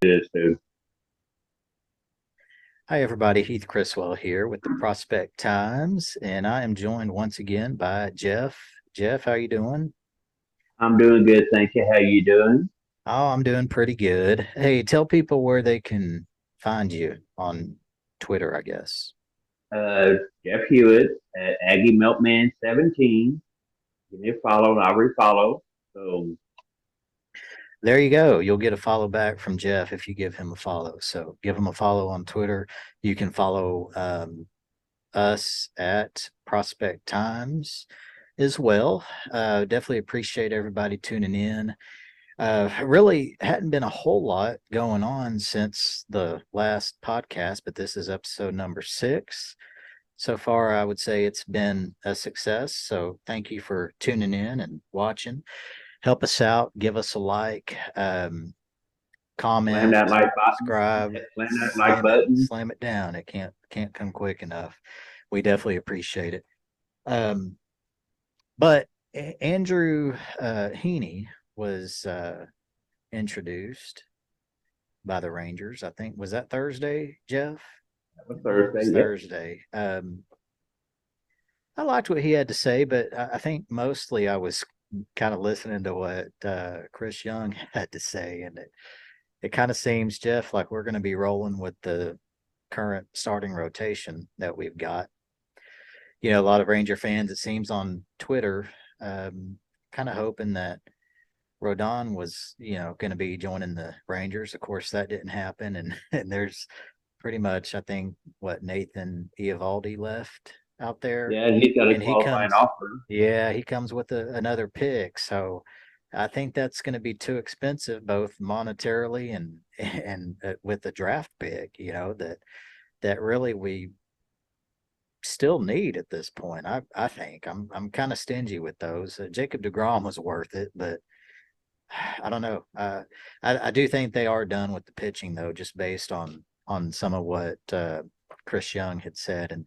it is too. Hi, everybody. Heath Criswell here with the Prospect Times, and I am joined once again by Jeff. Jeff, how you doing? I'm doing good, thank you. How you doing? Oh, I'm doing pretty good. Hey, tell people where they can find you on Twitter, I guess. Uh, Jeff Hewitt at Aggie Milkman 17. Give me a follow and I'll refollow. So There you go. You'll get a follow back from Jeff if you give him a follow. So give him a follow on Twitter. You can follow us at Prospect Times as well. Definitely appreciate everybody tuning in. Really hadn't been a whole lot going on since the last podcast, but this is episode number 6. So far, I would say it's been a success. So thank you for tuning in and watching. Help us out, give us a like, slam comment, that like button. subscribe, Slam that like button. slam it down. It can't come quick enough. We definitely appreciate it. Um, but Andrew Heaney was introduced by the Rangers. I think was that Thursday, Jeff? That was It was Thursday. Yep. Thursday. I liked what he had to say, but I think mostly I was kind of listening to what Chris Young had to say, and it kind of seems, Jeff, like we're going to be rolling with the current starting rotation that we've got. A lot of Ranger fans, it seems, on Twitter, kind of hoping that Rodon was, going to be joining the Rangers. Of course, that didn't happen, and and there's pretty much, I think, what Nathan Eovaldi left out there, Yeah, and he's got a and he qualifying comes, offer. yeah, he comes with another pick. So I think that's going to be too expensive, both monetarily and with the draft pick. That really we still need at this point. I think I'm kind of stingy with those. Jacob DeGrom was worth it, but I don't know. I do think they are done with the pitching though, just based on some of what Chris Young had said, and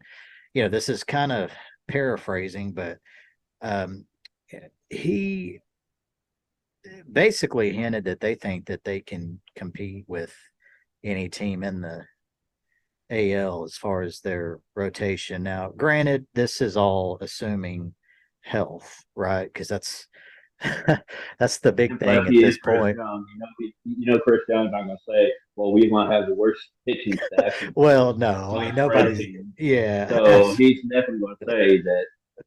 this is kind of paraphrasing, but um, he basically hinted that they think that they can compete with any team in the AL as far as their rotation. Now, granted, this is all assuming health, right? Because that's that's the big And plus, thing at he is this Chris point. Young. Chris Young's not going to say, "Well, we want to have the worst pitching staff in Well, no, I mean widespread nobody's. team." Yeah, So he's definitely going to say that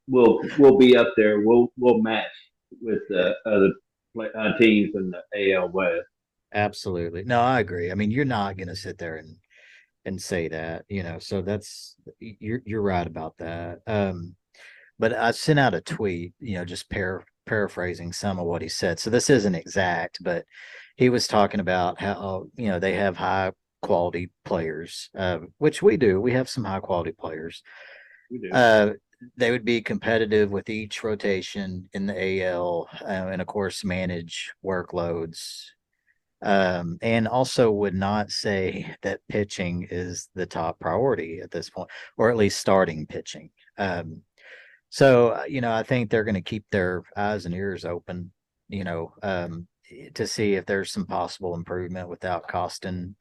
we'll be up there. We'll match with the other teams in the AL West. absolutely. No, I agree. I mean, you're not going to sit there and say that, So that's you're right about that. But I sent out a tweet, just paraphrasing some of what he said. So this isn't exact, but he was talking about how they have high quality players, which we do. We have some high quality players. We do. Uh, they would be competitive with each rotation in the AL, and of course manage workloads. And also would not say that pitching is the top priority at this point, or at least starting pitching. So, I think they're going to keep their eyes and ears open, to see if there's some possible improvement without costing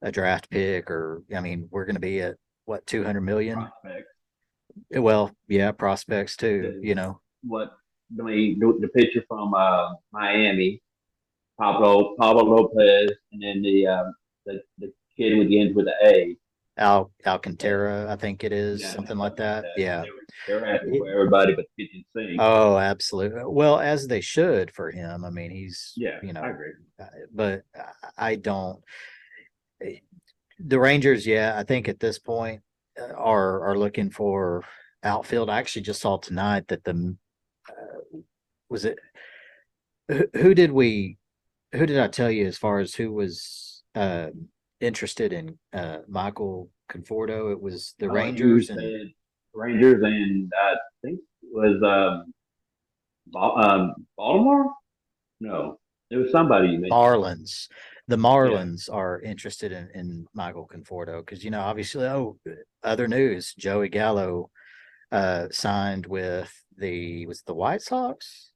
a draft pick. Or, I mean, we're going to be at what, 200 million? Prospect. Well, yeah, prospects too, Because what the pitcher from Miami, Pablo Lopez, and then the kid with the ends with the A. That, Alcantara, I think it is yeah, something like something like that. that. Yeah. They were happy for everybody but the kitchen sink. Oh, absolutely. Well, as they should for him. I mean, he's, Yeah, I agree. but I don't. The Rangers, yeah, I think at this point are looking for outfield. I actually just saw tonight that the was it who did we who did I tell you as far as who was interested in Michael Conforto? It was the Oh, you Rangers and said Rangers and I think it was Baltimore. No, it was somebody you mentioned. Marlins. The Yeah. Marlins are interested in Michael Conforto because obviously, other news, Joey Gallo signed with the White Sox.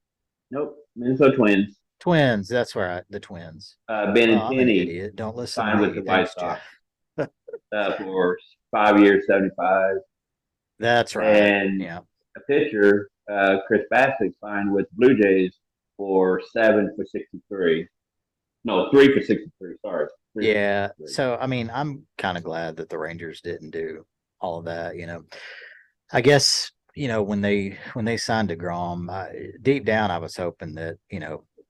Nope. Minnesota Twins. Twins. That's right. The Twins. Well, I'm an Benintendi idiot. Don't listen to signed with me. the White Thanks, Jeff. Sox for 5 years, 75, That's right. and Yeah. a pitcher, Chris Bassick, signed with the Blue Jays for 7 for 63. No, 3 for 63. Sorry, 3 for Yeah. 63. So, I mean, I'm kind of glad that the Rangers didn't do all of that. I guess, when they signed DeGrom, deep down, I was hoping that,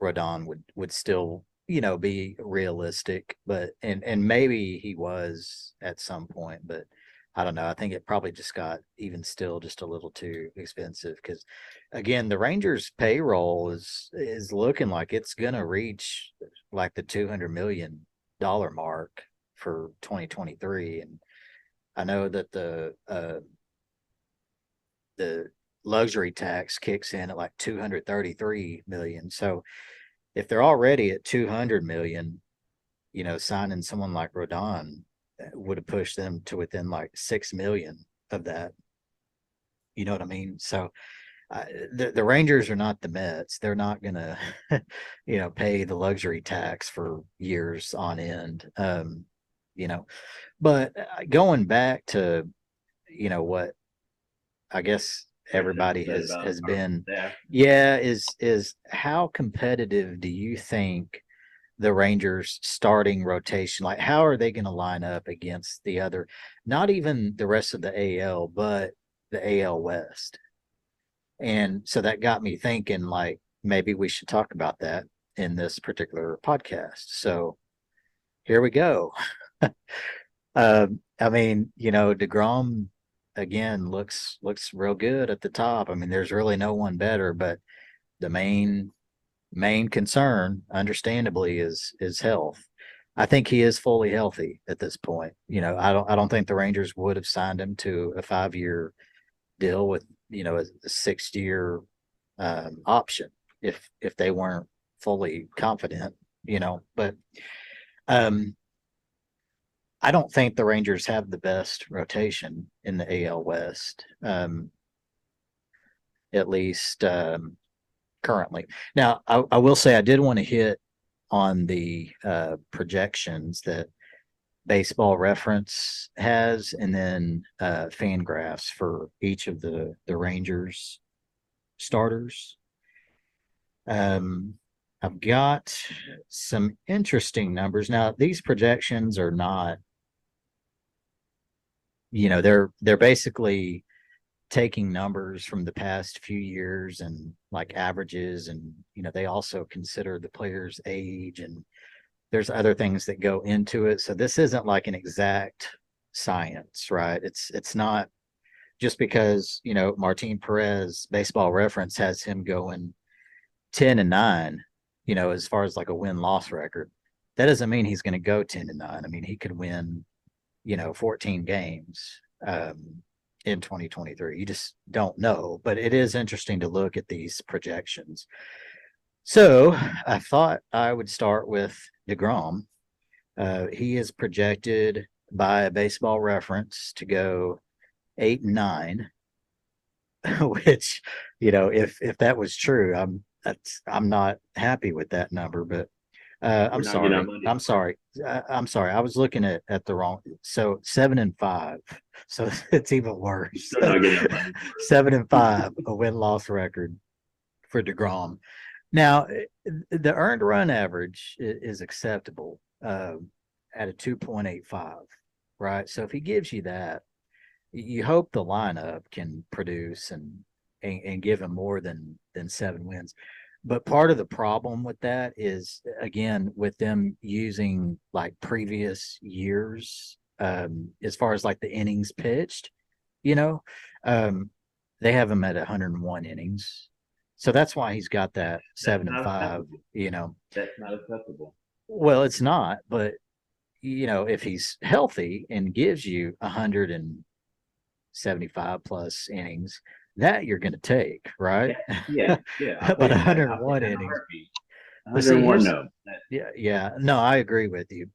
Rodon would still, be realistic, but, and maybe he was at some point, but I don't know. I think it probably just got even still just a little too expensive because, again, the Rangers payroll is looking like it's gonna reach like the $200 million mark for 2023. And I know that the luxury tax kicks in at like 233 million. So if they're already at 200 million, signing someone like Rodon would have pushed them to within like 6 million of that. You know what I mean? So the Rangers are not the Mets. They're not gonna, pay the luxury tax for years on end. You know, but going back to, what I guess Richard everybody said has about has our been, staff. yeah, is how competitive do you think the Rangers starting rotation, like how are they going to line up against the other, not even the rest of the AL, but the AL West? And so that got me thinking, like, maybe we should talk about that in this particular podcast. So here we go. I mean, DeGrom again looks real good at the top. I mean, there's really no one better, but the main concern, understandably, is health. I think he is fully healthy at this point. I don't think the Rangers would have signed him to a 5-year deal with a 6-year option if they weren't fully confident. But um, I don't think the Rangers have the best rotation in the AL West, at least currently. Now, I will say I did want to hit on the projections that Baseball Reference has, and then Fangraphs for each of the Rangers starters. Um, I've got some interesting numbers. Now, these projections are not, they're basically taking numbers from the past few years and like averages, and they also consider the player's age, and there's other things that go into it. So this isn't like an exact science, right? It's not just because, Martin Perez Baseball Reference has him going 10-9, as far as like a win-loss record. That doesn't mean he's going to go 10-9. I mean, he could win, 14 games in 2023. You just don't know, but it is interesting to look at these projections. So I thought I would start with DeGrom. He is projected by a Baseball Reference to go 8-9, which, if that was true, I'm not happy with that number. But We're not getting our money. I'm sorry. I was looking at the wrong. So 7-5. So it's even worse. Still not getting our money. 7-5, a win-loss record for DeGrom. Now, the earned run average is acceptable at a 2.85, right? So if he gives you that, you hope the lineup can produce and give him more than 7 wins. But part of the problem with that is, again, with them using like previous years, as far as like the innings pitched, you know, um, they have him at 101 innings. So that's why he's got that That's 7-5, That's not acceptable. Well, it's not, but if he's healthy and gives you 175 plus innings, that you're going to take, right? Yeah. I'll But take that. I'll take 101 that in a innings. heartbeat. But see, 101, no. yeah, no, I agree with you.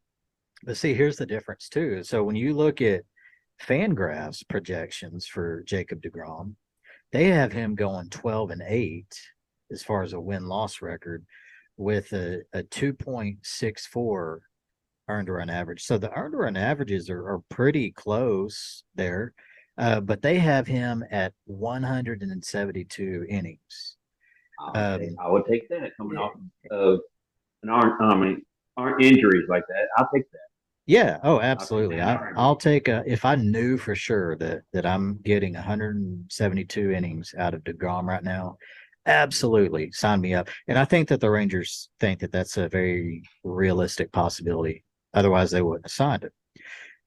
But see, here's the difference too. So when you look at Fangraphs projections for Jacob DeGrom, they have him going 12-8 as far as a win-loss record, with a 2.64 earned run average. So the earned run averages are pretty close there. But they have him at 172 innings. I would take that coming off of an aren't injuries like that. I'll take that. Yeah. Oh, I'll take absolutely. that in a I'll heartbeat. take if I knew for sure that I'm getting 172 innings out of DeGrom right now. Absolutely, sign me up. And I think that the Rangers think that that's a very realistic possibility. Otherwise, they wouldn't have signed it.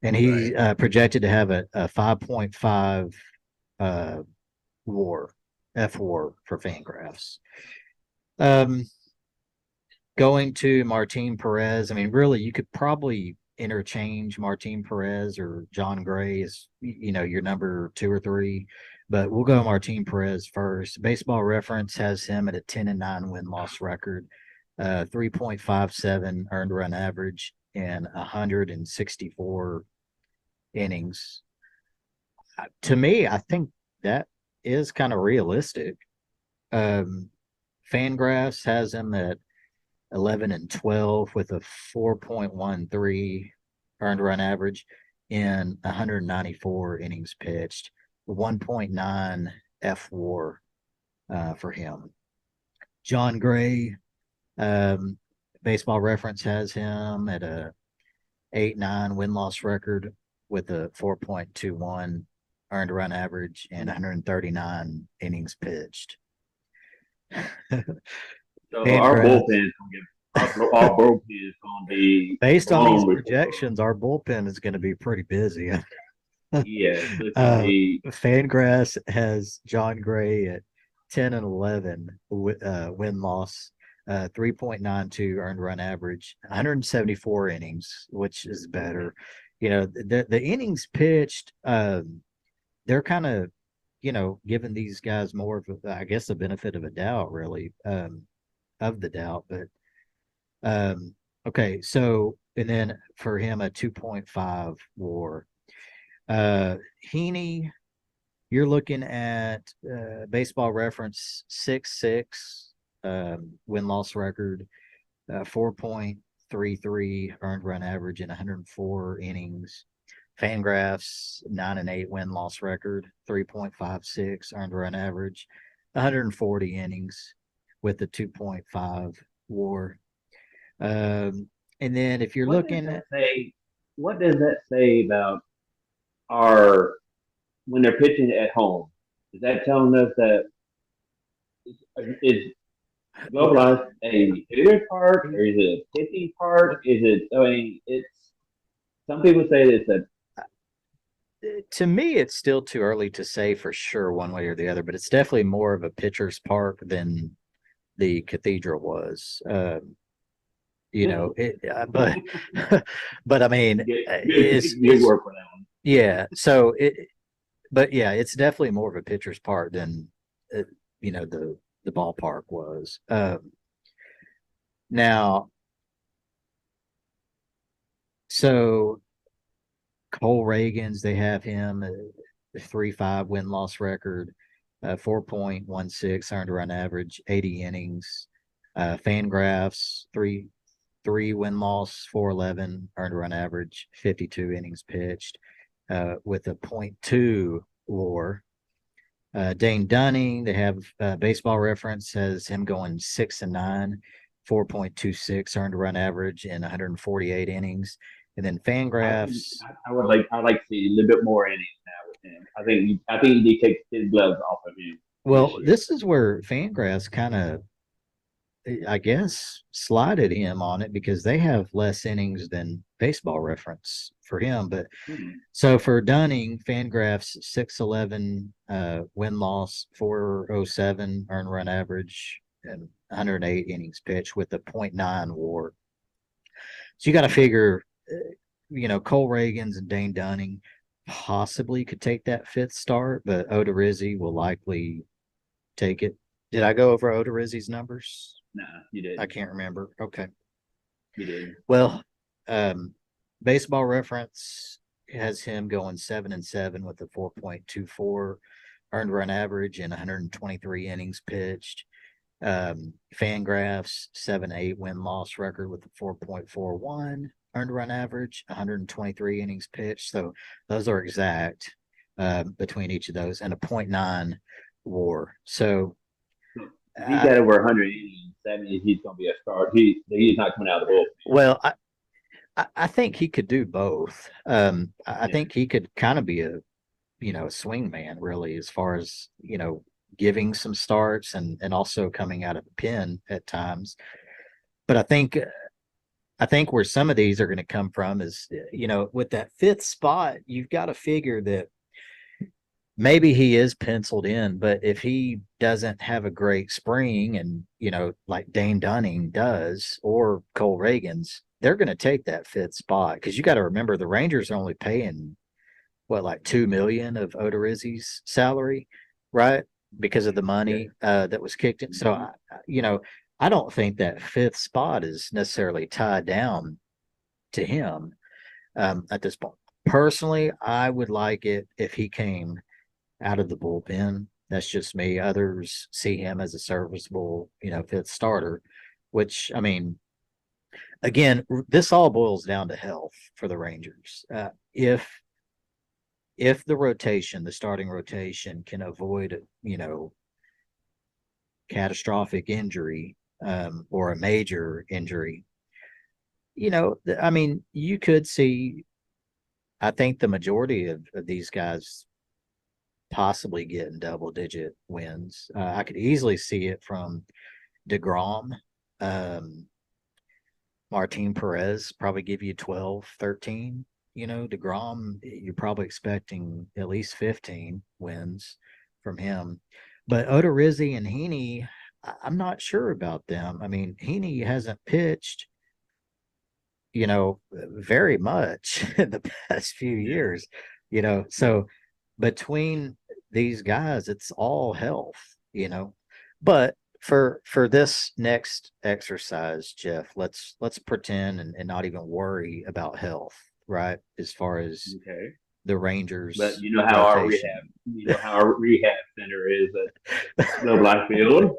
And he Right. projected to have a 5.5 uh, WAR, F WAR for Fangraphs. Um, Going to Martin Perez, I mean, really, you could probably interchange Martin Perez or John Gray as your number 2 or 3, but we'll go Martin Perez first. Baseball Reference has him at a 10-9 win loss record, 3.57 earned run average, and 164 innings. To me, I think that is kind of realistic. Um, Fangraphs has him at 11-12 with a 4.13 earned run average in 194 innings pitched, 1.9 F WAR for him. John Gray, um, Baseball Reference has him at a 8-9 win loss record with a 4.21 earned run average and 139 innings pitched. So our Fangraphs. bullpen is going to get our bullpen is going to be Based on these blown before. projections, our bullpen is going to be pretty busy. Yes, it's going to be. Fangrass has John Gray at 10-11 win loss, 3.92 earned run average, 174 innings, which is better. The innings pitched, they're kind of, giving these guys more of, I guess, the benefit of a doubt, really, of the doubt. But um, okay, so and then for him a 2.5 WAR. Heaney, you're looking at Baseball Reference 6-6 win loss record, 4.33 earned run average in 104 innings. Fangraphs 9-8 win loss record, 3.56 earned run average, 140 innings with a 2.5 WAR. And then if you're What does looking that at, say? What does that say about our when they're pitching at home? Is that telling us that is well, globalized a hitter's park or is it a pitching park? Is it? I mean, it's some people say it's a. to me, it's still too early to say for sure one way or the other, but it's definitely more of a pitcher's park than the cathedral was. But but I mean, Good it's work for that one. yeah. So but yeah, it's definitely more of a pitcher's park than uh, the ballpark was. Now, so Cole Reagans, they have him a 3.5 win loss record, 4.16 earned run average, 80 innings. Fangraphs, three win loss, 4.11 earned run average, 52 innings pitched, with a .2 WAR. Dane Dunning, they have Baseball Reference has him going 6-9, 4.26 earned run average in 148 innings. And then Fangraphs, I'd like to see a little bit more innings now with him. I think he takes his gloves off of him this well, year. this is where Fangraphs kind of, I guess, slided him on it because they have less innings than Baseball Reference for him. But Hmm. so for Dunning, Fangraphs 6-11 win loss, 407 earned run average, and 108 innings pitched with a .9 WAR. So you got to figure, Cole Reagans and Dane Dunning possibly could take that fifth start, but Odorizzi will likely take it. Did I go over Odorizzi's numbers? Nah, you I didn't. can't remember. Okay. You didn't. Well, um, Baseball Reference has him going 7-7 with a 4.24 earned run average and 123 innings pitched. Fangraphs 7-8 win-loss record with a 4.41 earned run average, 123 innings pitched. So those are exact between each of those, and a .9 WAR. So If he got over 100 innings, that means he's going to be a start. He's not coming out of the bullpen. well, I think he could do both. I Yeah. think he could kind of be a swing man, really, as far as giving some starts and also coming out of the pen at times. But I think where some of these are going to come from is, with that fifth spot, you've got to figure that maybe he is penciled in, but if he doesn't have a great spring and, like Dane Dunning does or Cole Reagan's, they're going to take that fifth spot because you got to remember the Rangers are only paying what, like 2 million of Odorizzi's salary, right? Because of the money that was kicked in. So, I don't think that fifth spot is necessarily tied down to him at this point. Personally, I would like it if he came out of the bullpen. That's just me. Others see him as a serviceable, fifth starter, which, I mean, again, this all boils down to health for the Rangers. If the starting rotation can avoid, catastrophic injury or a major injury, I mean, you could see, I think the majority of these guys possibly getting double digit wins. I could easily see it from DeGrom. Um, Martin Perez probably give you 12, 13. DeGrom, you're probably expecting at least 15 wins from him. But Odorizzi and Heaney, I'm not sure about them. I mean, Heaney hasn't pitched, very much in the past few years, so between these guys, it's all health. But for this next exercise, Jeff, let's pretend and not even worry about health, right? As far as Okay. the Rangers, but you know how our rehab center is at Globe Life Field.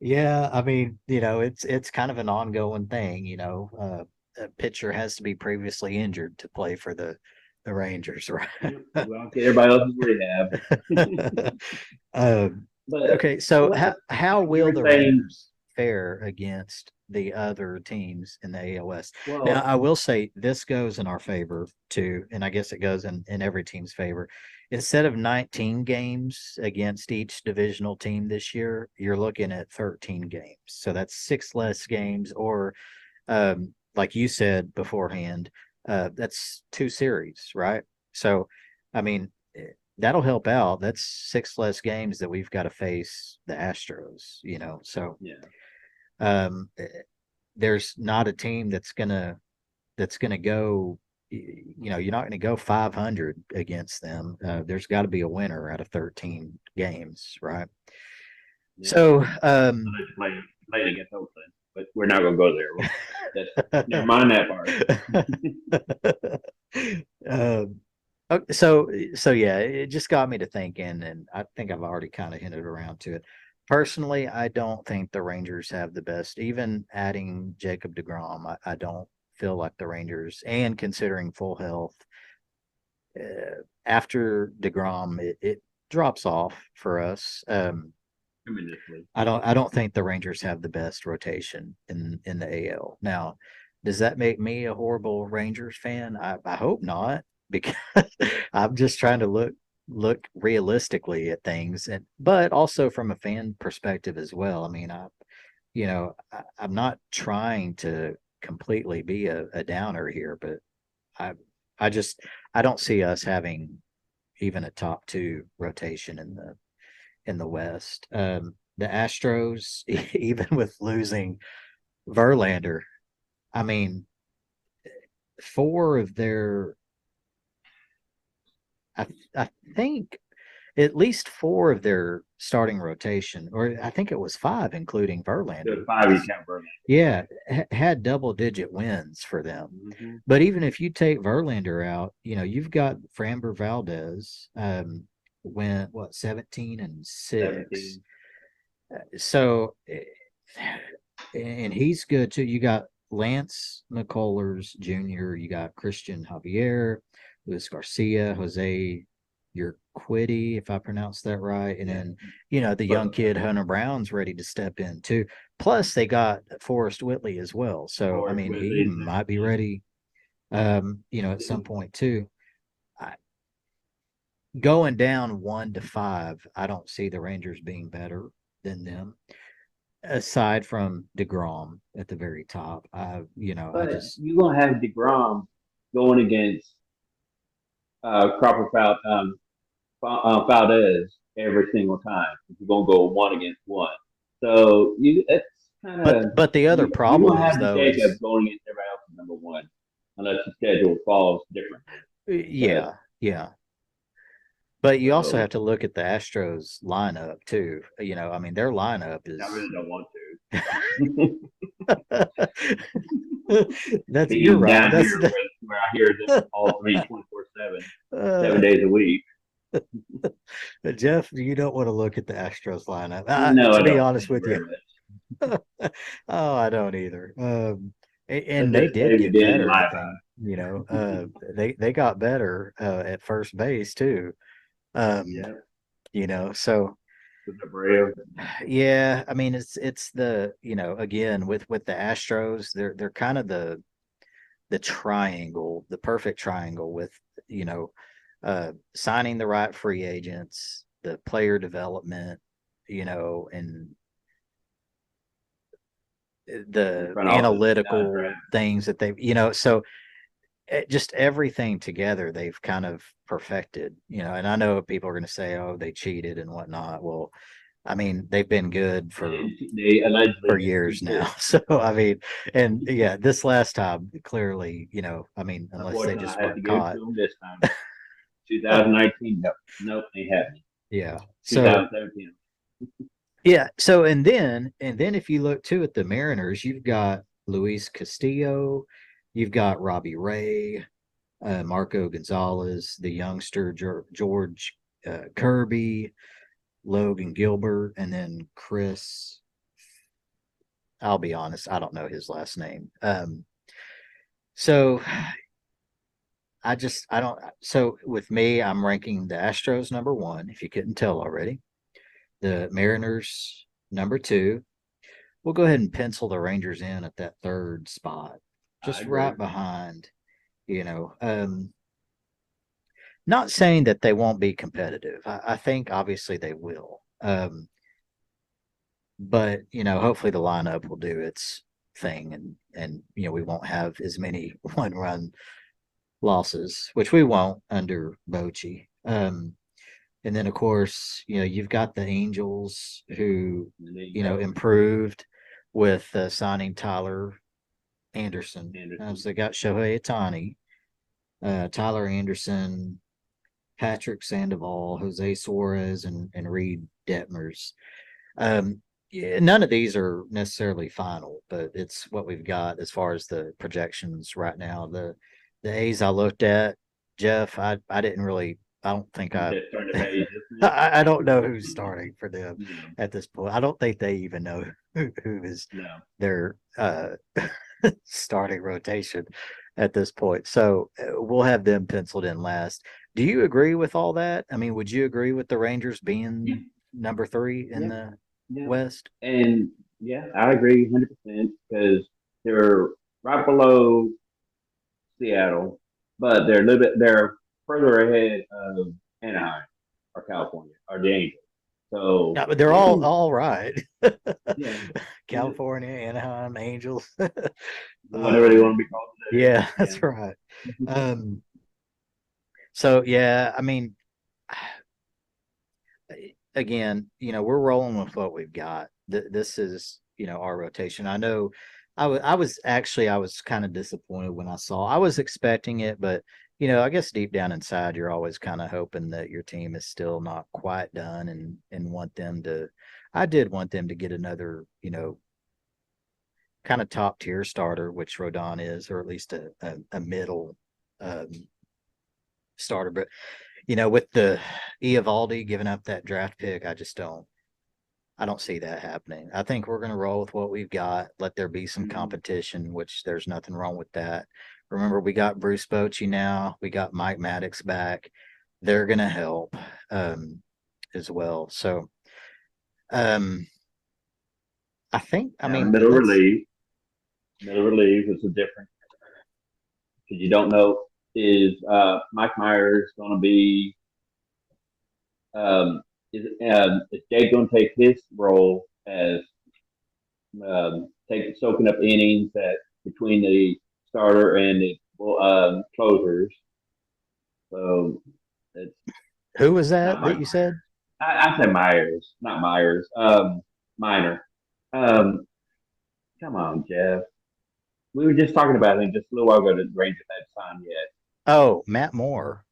Yeah, I mean, it's kind of an ongoing thing. A pitcher has to be previously injured to play for the Rangers, right? Well, okay, everybody else is rehab. um, But okay, so what how you will were the saying, Rangers fare against the other teams in the AL West? Now, well, I will say this goes in our favor too, and I guess it goes in every team's favor. Instead of 19 games against each divisional team this year, you're looking at 13 games. So that's six less games, or like you said beforehand, that's two series, right? So, I mean, that'll help out. That's six less games that we've got to face the Astros. So yeah. um, there's not a team that's gonna go. You're not going to go 500 against them. There's got to be a winner out of 13 games, right? Yeah. So, Unless playing against Oakland, but we're not going to go there. Never mind that part. um, so yeah, it just got me to thinking, and I think I've already kind of hinted around to it. Personally, I don't think the Rangers have the best. Even adding Jacob DeGrom, I don't feel like the Rangers, and considering full health, after DeGrom, it drops off for us. Tremendously. I don't think the Rangers have the best rotation in the AL. Now, does that make me a horrible Rangers fan? I hope not, because I'm just trying to look realistically at things, but also from a fan perspective as well. I mean, I'm not trying to completely be a downer here, but I I just I don't see us having even a top two rotation in the West. The Astros, even with losing Verlander, I mean, four of their, I think at least four of their starting rotation, or I think it was five, including Verlander. The 5 you count Verlander. Yeah, had double digit wins for them. Mm-hmm. But even if you take Verlander out, you've got Framber Valdez, went what, 17 and 6. 17. So, and he's good too. You got Lance McCullers Jr., you got Christian Javier, Luis Garcia, Jose Urquidy, if I pronounced that right. And Yeah. then, the young But kid Hunter Brown's ready to step in too. Plus, they got Forrest Whitley as well. So, I Forrest mean, he Whitley, might be ready, at some point too. I, going down 1 to 5, I don't see the Rangers being better than them aside from DeGrom at the very top. I but just you're gonna have Degrom going against Crawford Valdez every single time. If you're gonna go one against one, so you it's kind of but the other you problem gonna is have the though Jacob is going against everybody else at number one, unless the schedule falls differently. But yeah, yeah. But you also so have to look at the Astros lineup too. I mean their lineup I is really don't want to. that's you're Being right. down here That's the where I hear them all three 24/7, uh, 7 days a week. Jeff, you don't want to look at the Astros lineup. No, To I be don't. honest Thank you with you, very much. oh, I don't either. And Let's they just say did we get didn't better, I lie think. about They got better at first base too. it. Um, Yeah, so with the Braves. yeah, I mean it's the, again with the Astros, they're kind of the triangle, the perfect triangle with, you know, signing the right free agents, the player development, and In the front office analytical draft. things that so just everything together they've kind of perfected, and I know people are going to say, oh, they cheated and whatnot. Well, I mean, they've been good They allegedly for didn't years cheat now. this. So I mean, and yeah, this last time clearly, I mean, unless they Unfortunately, just I had to weren't give it caught. to them this time. 2019, nope, nope, ain't happening. Yeah. So 2017, yeah. So and then if you look too at the Mariners, you've got Luis Castillo, you've got Robbie Ray, Marco Gonzalez, the youngster George Kirby, Logan Gilbert, and then Chris. I'll be honest, I don't know his last name. So I don't. So with me, I'm ranking the Astros number one. If you couldn't tell already, the Mariners number two. We'll go ahead and pencil the Rangers in at that third spot, I just agree. right behind. You know, not saying that they won't be competitive. I think obviously they will. But hopefully the lineup will do its thing, and we won't have as many one run losses, which we won't under Bochy. And then of course, you've got the Angels who, And there you go, improved with signing Tyler Anderson. Anderson. So they got Shohei Ohtani, Tyler Anderson, Patrick Sandoval, Jose Suarez, and Reed Detmers. Yeah, none of these are necessarily final, but it's what we've got as far as the projections right now. The A's I looked at, Jeff, I didn't really, I don't think You just turn the page, isn't it? I don't know who's starting for them No, at this point. I don't think they even know who is no. their starting rotation at this point. So we'll have them penciled in last. Do you agree with all that? I mean, would you agree with the Rangers Yeah, being number three in yeah, the yeah. West? And yeah, I agree 100% because they're right below Seattle, but they're a little bit they're further ahead of Anaheim or California or the Angels. So Yeah, but they're they can, all right. yeah, yeah, California, Anaheim, Angels. whatever they want to be called today. Yeah, Yeah, that's right. Um, so yeah, I mean, again, we're rolling with what we've got. This is, our rotation. I know I was kind of disappointed when I saw, I was expecting it, but I guess deep down inside, you're always kind of hoping that your team is still not quite done and want them to, I did want them to get another, kind of top tier starter, which Rodon is, or at least a middle um, starter. But with the Eovaldi giving up that draft pick, I just don't. I don't see that happening. I think we're going to roll with what we've got. Let there be some Mhm. competition, which there's nothing wrong with that. Remember, we got Bruce Bochy now. We got Mike Maddox back. They're going to help as well. So I think, I Now, mean, that's middle relief is a different because you don't know is Mike Myers going to be is Jake going to take his role as soaking up innings that between the starter and the closers. So it's who was not that that Mike you Myers. said? I say Myers, not Myers. Minor. Um, come on, Jeff. We were just talking about him just a little while ago. The Rangers had signed yet. Oh, Matt Moore.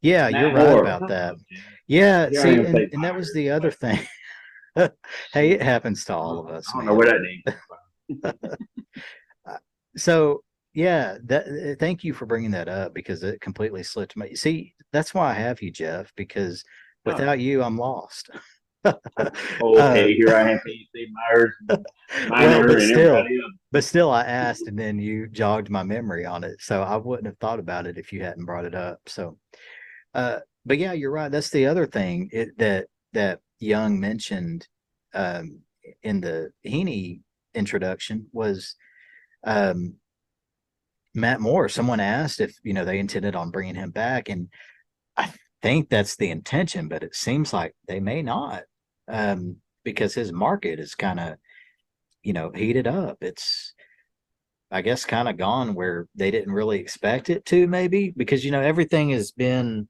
Yeah, you're Matt right Moore. about Come that. on, Jeff. Yeah, Here I see, am saying and that was Myers, the other but thing. Hey, it shit, happens to all of us, I don't know man. where that name came Uh, So yeah, that thank you for bringing that up because it completely slipped my. See, that's why I have you, Jeff, because from. without you, I'm lost. Oh, uh, okay, here I am saying Myers, and well, Minor, and everybody else. but still, I asked, and then you jogged my memory on it, so I wouldn't have thought about it if you hadn't brought it up. So, but yeah, you're right. That's the other thing that Young mentioned um, in the Heaney introduction was um, Matt Moore. Someone asked if they intended on bringing him back, and I think that's the intention, but it seems like they may not because his market is kind of heated up. It's I guess kind of gone where they didn't really expect it to, maybe because everything has been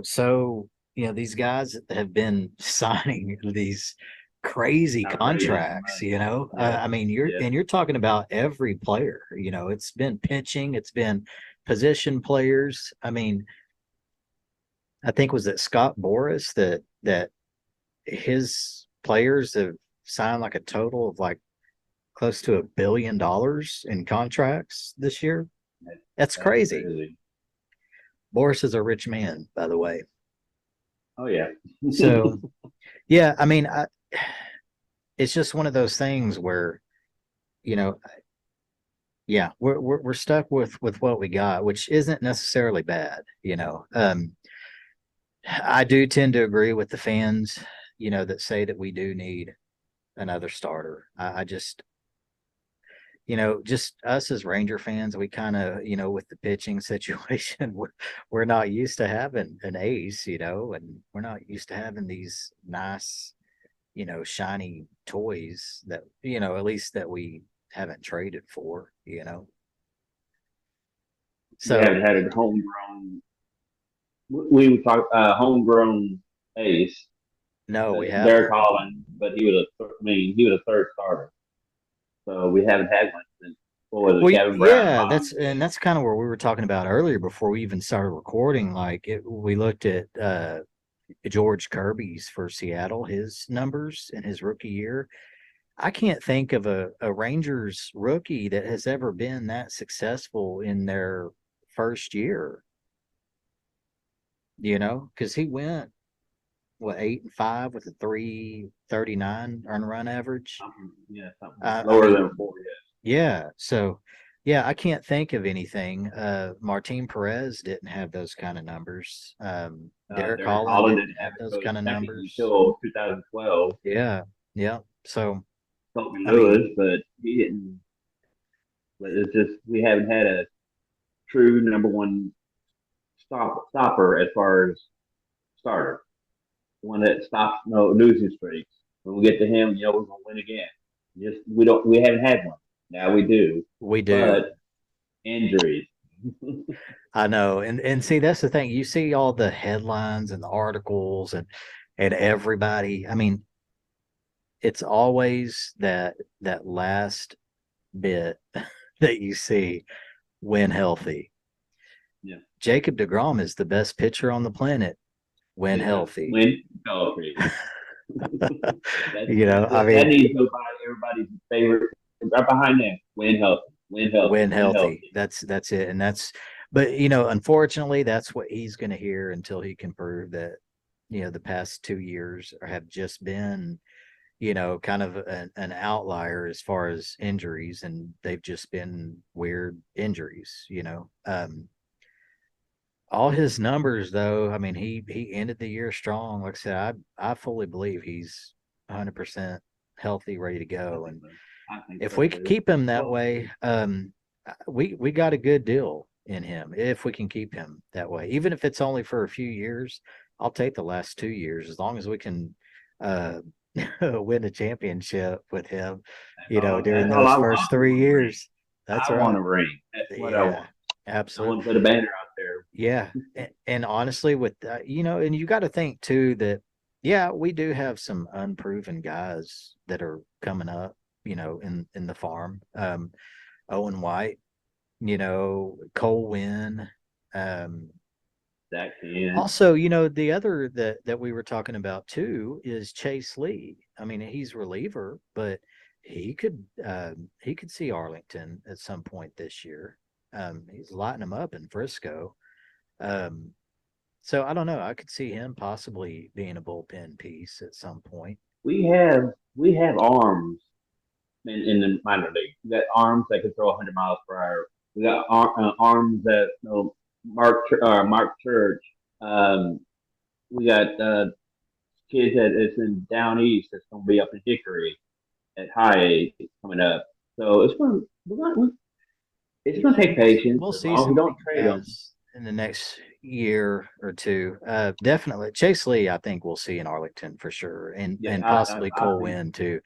so these guys have been signing these crazy Outrageous contracts. money. Yes, I mean, yes. you're talking about every player. It's been pitching, it's been position players. I mean, I think was it Scott Boris that his players have signed like a total of like close to $1 billion in contracts this year. That, That's that's crazy. crazy. Boris is a rich man, by the way. Oh yeah. So yeah, I mean, it's just one of those things where you know, yeah, we're stuck with what we got, which isn't necessarily bad. I do tend to agree with the fans, that say that we do need another starter. I just just us as Ranger fans, we kind of, with the pitching situation, we're not used to having an ace, and we're not used to having these nice, shiny toys that, at least that we haven't traded for. We So haven't had a homegrown. We would talk homegrown ace, no, we Derek haven't. Holland, but he was a third starter. So we haven't had one since what was it, Well, Gavin Brown and yeah, Bobby and Witt. that's kind of where we were talking about earlier before we even started recording. Like we looked at George Kirby's for Seattle, his numbers in his rookie year. I can't think of a Rangers rookie that has ever been that successful in their first year, because he went, what, 8-5 with a 339 earn run average. Something I lower mean, than 4 yet. yeah. So, yeah, I can't think of anything. Martin Perez didn't have those kind of numbers. Derek Derek Holland Holland didn't didn't have have it those until kind his of second numbers. until 2012. Yeah. Yeah. So, Colton I mean, Lewis, but he didn't. But it's just we haven't had a true number one stopper as far as starter, one that stops no losing streaks. When we get to him, we're gonna win again. Just we haven't had one. Now we do, we do. but injuries. I know. And see, that's the thing. You see all the headlines and the articles and everybody. I mean, it's always that last bit that you see when healthy. Yeah, Jacob DeGrom is the best pitcher on the planet when yeah. healthy. Win Belfry. I That mean, needs to go by everybody's favorite. Right behind that, win healthy, win healthy, when win healthy. healthy. That's it. And but unfortunately, that's what he's going to hear until he can prove that, the past 2 years have just been, kind of an outlier as far as injuries, and they've just been weird injuries. All his numbers, though, I mean, he ended the year strong. Like I said, I fully believe he's 100% healthy, ready to I go. think And so. I think if so we could too. keep him that Well, way, we got a good deal in him. If we can keep him that way, even if it's only for a few years, I'll take the last 2 years as long as we can uh, win a championship with him. During that's all those I want. first I three want a ring. years. That's I want right. a ring. That's what I Yeah, want. I absolutely. want to put a banner out there. Yeah, and honestly, with and you got to think too that yeah, we do have some unproven guys that are coming up, in the farm. Owen White, Cole Wynn. Um, That can. Also, the other that we were talking about too is Chase Lee. I mean, he's reliever, but he could see Arlington at some point this year. He's lighting them up in Frisco. Um, so I don't know. I could see him possibly being a bullpen piece at some point. We have arms in the minor league. We got arms that can throw 100 miles per hour. We got arms that Mark Church. Um, we got kids that is in down east that's going to be up in Hickory at high age coming up. So it's going to take patience We'll as see long as we some of don't these trade them. guys in the next year or two. Definitely Chase Lee, I think we'll see in Arlington for sure, and Yeah, and I, possibly I Cole think Wynn too.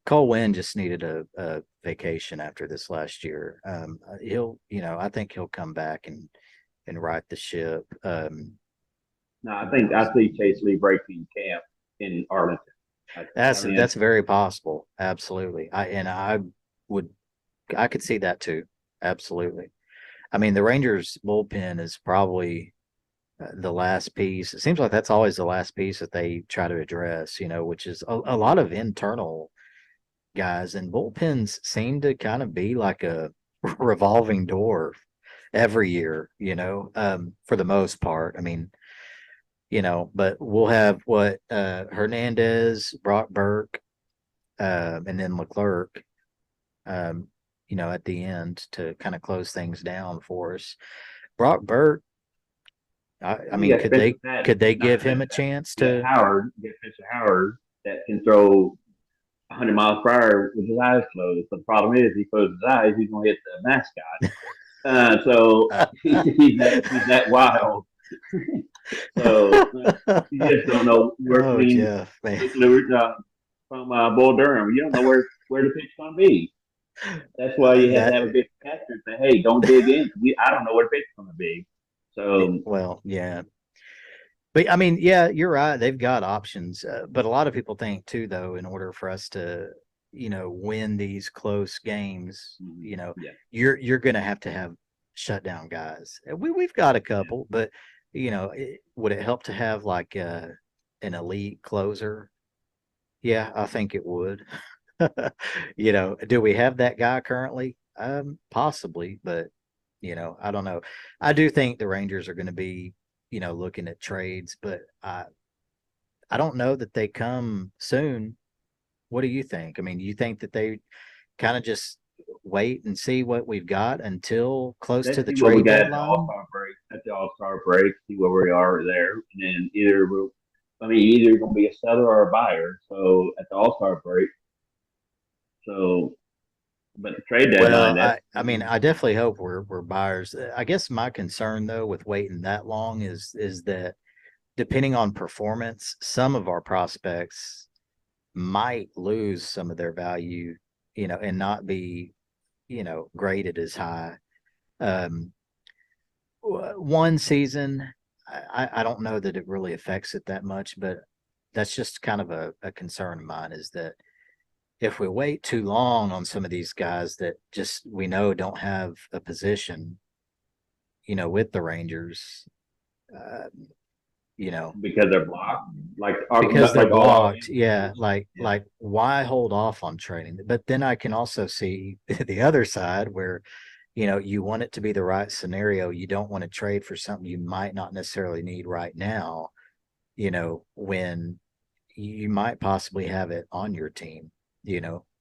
Cole Wynn just needed a vacation after this last year. I think he'll come back and right the ship. no, I see Chase Lee breaking camp in Arlington. I think That's very possible. Absolutely. Would I could see that too. Absolutely. I mean, the Rangers bullpen is probably the last piece. It seems like that's always the last piece that they try to address, which is a lot of internal guys, and bullpens seem to kind of be like a revolving door every year, for the most part. I mean, but we'll have what Hernandez, Brock Burke, and then Leclerc, um, at the end to kind of close things down for us. Brock Burke, I we mean, got Spencer Patton, could they not give him Spencer a Patton. chance to? We got Spencer Howard that can throw 100 miles per hour with his eyes closed. But the problem is, he closes his eyes, he's going to hit the mascot. So he's that wild. So you just don't know where. I Oh, mean, Jeff, man. from Bull Durham, you don't know where the pitch is going to be. That's why you have to That have a big catcher and say, "Hey, don't dig in. I don't know where the pitch is going to be." So well, yeah. But I mean, yeah, you're right. They've got options. But a lot of people think too, though, in order for us to, win these close games, yeah, you're going to have shutdown guys. And we've got a couple, but would it help to have like an elite closer? Yeah, I think it would. Do we have that guy currently? Possibly, but I don't know. I do think the Rangers are going to be, looking at trades, but I don't know that they come soon. What do you think? I mean, do you think that they kind of just wait and see what we've got until close to let's the see what we trade got at the All deadline? Star break. At the All Star break, see where we are there, and then either going to be a seller or a buyer. So at the All Star break, so but the trade deadline, Well, that's I mean, I definitely hope we're buyers. I guess my concern though with waiting that long is that depending on performance, some of our prospects might lose some of their value, and not be, graded as high. Um, one season, I don't know that it really affects it that much, but that's just kind of a concern of mine is that if we wait too long on some of these guys that just we know don't have a position, with the Rangers, uh, you know, because they're blocked, because they're like all our blocked. Yeah, injuries. Yeah, like why hold off on trading? But then I can also see the other side where you want it to be the right scenario. You don't want to trade for something you might not necessarily need right now. when you might possibly have it on your team,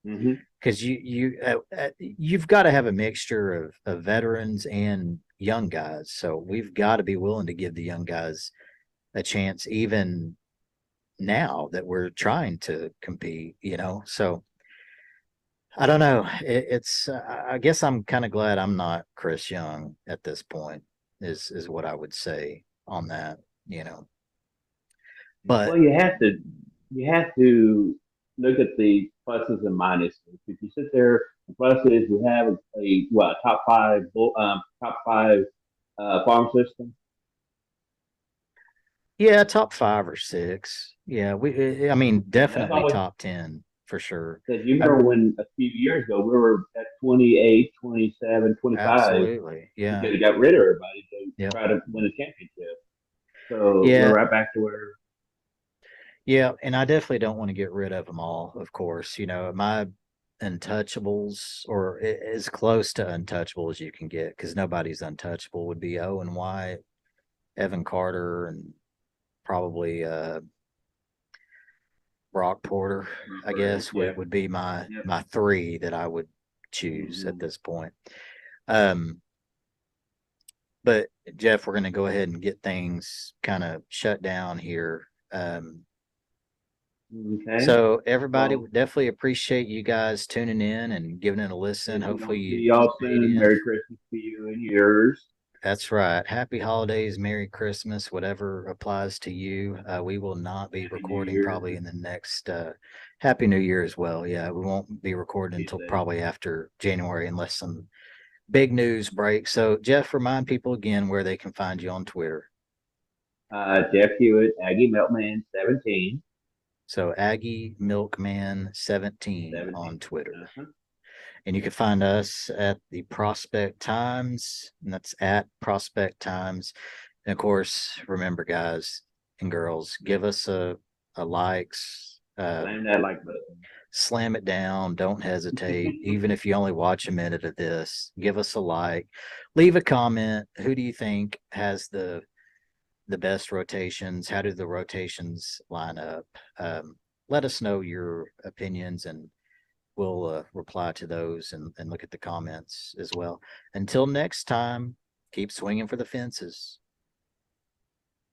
Hmm. because you've got to have a mixture of veterans and young guys. So we've got to be willing to give the young guys a chance, even now that we're trying to compete. So I don't know. I guess I'm kind of glad I'm not Chris Young at this point, is what I would say on that, you know. Well, But you have to look at the pluses and minuses. If you sit there, the pluses, we have a top five farm system. yeah, top 5 or 6. Yeah, I mean, And that's definitely always top 10 for sure. because you I, remember when a few years ago we were at 28, 27, 25. Absolutely. We Yeah. could have got rid of everybody to Yep. try to win a championship. So we're Yeah. right back to where. Yeah. And I definitely don't want to get rid of them all, of course. My untouchables, or as close to untouchable as you can get, because nobody's untouchable, would be Owen White, Evan Carter, and probably Brock Porter, I guess, Yeah. would be my Yep. my three that I would choose at Hmm. this point. Um, but Jeff, we're going to go ahead and get things kind of shut down here. Okay. So everybody Well, would definitely appreciate you guys tuning in and giving it a listen. if we Hopefully don't see you y'all made soon, in. Merry Christmas to you and yours. That's right. Happy holidays, Merry Christmas, whatever applies to you. We will not be Happy New recording Year. probably in the next Happy New Year as well. Yeah, we won't be recording Be until safe. probably after January unless some big news breaks. So Jeff, remind people again where they can find you on Twitter. Jeff Hewitt, Aggie Milkman, 17. So Aggie Milkman 17 17. on Twitter. Uh-huh. And you can find us at the Prospect Times, and that's at Prospect Times. And of course, remember, guys and girls, give us a likes, Slam that like button. slam it down. Don't hesitate. Even if you only watch a minute of this, give us a like, leave a comment. Who do you think has the best rotations? How do the rotations line up? Let us know your opinions, and we'll reply to those and look at the comments as well. Until next time, keep swinging for the fences.